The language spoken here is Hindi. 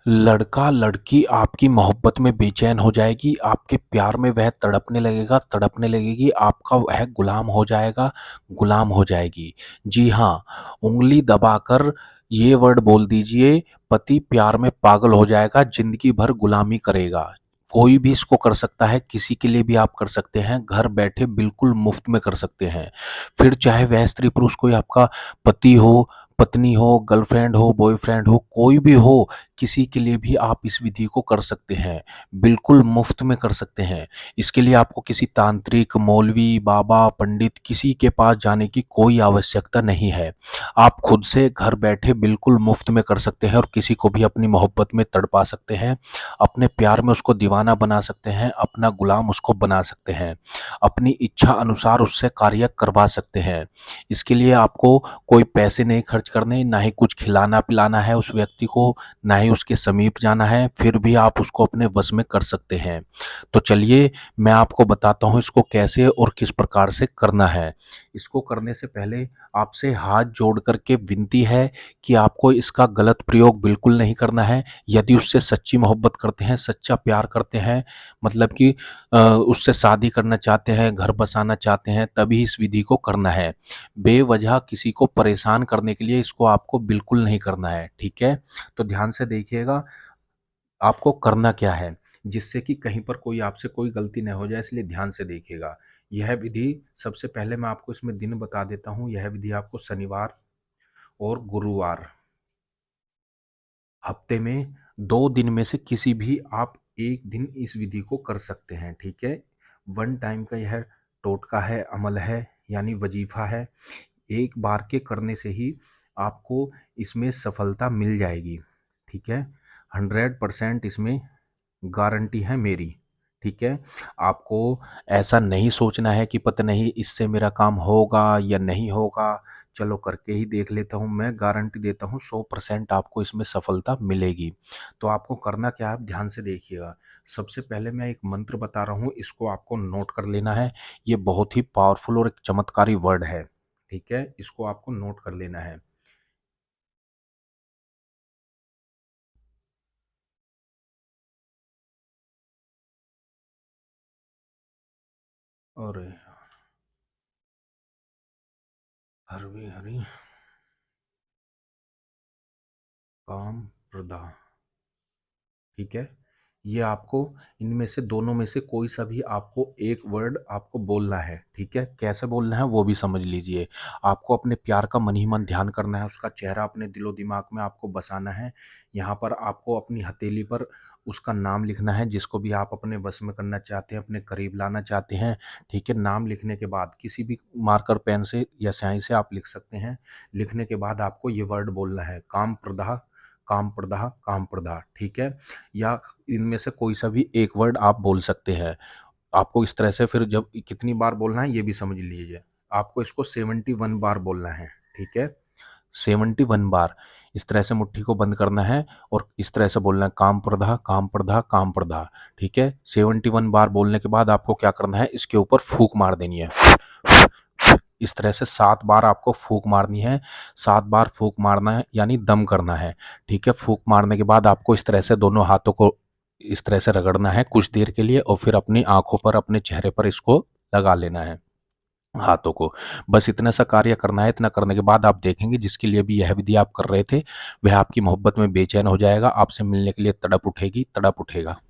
लड़का लड़की आपकी मोहब्बत में बेचैन हो जाएगी, आपके प्यार में वह तड़पने लगेगा, तड़पने लगेगी, आपका वह गुलाम हो जाएगा, गुलाम हो जाएगी। जी हाँ, उँगली दबाकर ये वर्ड बोल दीजिए, पति प्यार में पागल हो जाएगा, ज़िंदगी भर गुलामी करेगा। कोई भी इसको कर सकता है, किसी के लिए भी आप कर सकते हैं, घर बैठे बिल्कुल मुफ़्त में कर सकते हैं। फिर चाहे वह स्त्री पुरुष कोई आपका पति हो, पत्नी हो, गर्लफ्रेंड हो, बॉयफ्रेंड हो, कोई भी हो, किसी के लिए भी आप इस विधि को कर सकते हैं, बिल्कुल मुफ्त में कर सकते हैं। इसके लिए आपको किसी तांत्रिक, मौलवी, बाबा, पंडित किसी के पास जाने की कोई आवश्यकता नहीं है। आप खुद से घर बैठे बिल्कुल मुफ्त में कर सकते हैं और किसी को भी अपनी मोहब्बत में तड़पा सकते हैं, अपने प्यार में उसको दीवाना बना सकते हैं, अपना गुलाम उसको बना सकते हैं, अपनी इच्छा अनुसार उससे कार्य करवा सकते हैं। इसके लिए आपको कोई पैसे नहीं खर्च करने, ना ही कुछ खिलाना-पिलाना है उस व्यक्ति को, ना ही उसके समीप जाना है, फिर भी आप उसको अपने वश में कर सकते हैं। तो चलिए मैं आपको बताता हूँ इसको कैसे और किस प्रकार से करना है। इसको करने से पहले आपसे हाथ जोड़ कर के विनती है कि आपको इसका गलत प्रयोग बिल्कुल नहीं करना है। यदि उससे सच्ची मोहब्बत करते हैं, सच्चा प्यार करते हैं, मतलब कि उससे शादी करना चाहते हैं, घर बसाना चाहते हैं, तभी इस विधि को करना है। बेवजह किसी को परेशान करने के लिए इसको आपको बिल्कुल नहीं करना है, ठीक है? तो ध्यान से देखिएगा आपको करना क्या है, जिससे कि कहीं पर कोई आपसे कोई गलती न हो जाए, इसलिए ध्यान से देखिएगा। यह विधि सबसे पहले मैं आपको इसमें दिन बता देता हूँ। यह विधि आपको शनिवार और गुरुवार, हफ्ते में 2 दिन में से किसी भी आप एक दिन इस विधि को कर सकते हैं, ठीक है? वन टाइम का यह टोटका है, अमल है, यानी वजीफ़ा है। एक बार के करने से ही आपको इसमें सफलता मिल जाएगी, ठीक है? 100% इसमें गारंटी है मेरी, ठीक है? आपको ऐसा नहीं सोचना है कि पता नहीं इससे मेरा काम होगा या नहीं होगा, चलो करके ही देख लेता हूँ। मैं गारंटी देता हूँ 100% आपको इसमें सफलता मिलेगी। तो आपको करना क्या है, आप ध्यान से देखिएगा। सबसे पहले मैं एक मंत्र बता रहा हूँ, इसको आपको नोट कर लेना है। ये बहुत ही पावरफुल और एक चमत्कारी वर्ड है, ठीक है? इसको आपको नोट कर लेना है। अरे! हरवी हरि काम प्रदा, ठीक है? ये आपको इनमें से दोनों में से कोई सा भी आपको एक वर्ड आपको बोलना है, ठीक है? कैसे बोलना है वो भी समझ लीजिए। आपको अपने प्यार का मन ही मन ध्यान करना है, उसका चेहरा अपने दिलो-दिमाग में आपको बसाना है। यहाँ पर आपको अपनी हथेली पर उसका नाम लिखना है, जिसको भी आप अपने वश में करना चाहते हैं, अपने करीब लाना चाहते हैं, ठीक है? नाम लिखने के बाद किसी भी मार्कर पेन से या स्याही से आप लिख सकते हैं। लिखने के बाद आपको ये वर्ड बोलना है, काम प्रदाः, काम प्रदाः, काम प्रदाः, ठीक है? या इनमें से कोई सा भी एक वर्ड आप बोल सकते हैं। आपको इस तरह से फिर जब कितनी बार बोलना है ये भी समझ लीजिए। आपको इसको 71 बार बोलना है, ठीक है? 71 बार इस तरह से मुट्ठी को बंद करना है और इस तरह से बोलना है, काम प्रदाः, काम प्रदाः, काम प्रदाः, ठीक है? 71 बार बोलने के बाद आपको क्या करना है, इसके ऊपर फूँक मार देनी है। इस तरह से 7 बार आपको फूँक मारनी है। 7 बार फूँक मारना है यानी दम करना है, ठीक है? फूँक मारने के बाद आपको इस तरह से दोनों हाथों को इस तरह से रगड़ना है कुछ देर के लिए और फिर अपनी आँखों पर, अपने चेहरे पर इसको लगा लेना है, हाथों को। बस इतना सा कार्य करना है। इतना करने के बाद आप देखेंगे जिसके लिए भी यह विधि आप कर रहे थे, वह आपकी मोहब्बत में बेचैन हो जाएगा, आपसे मिलने के लिए तड़प उठेगी, तड़प उठेगा।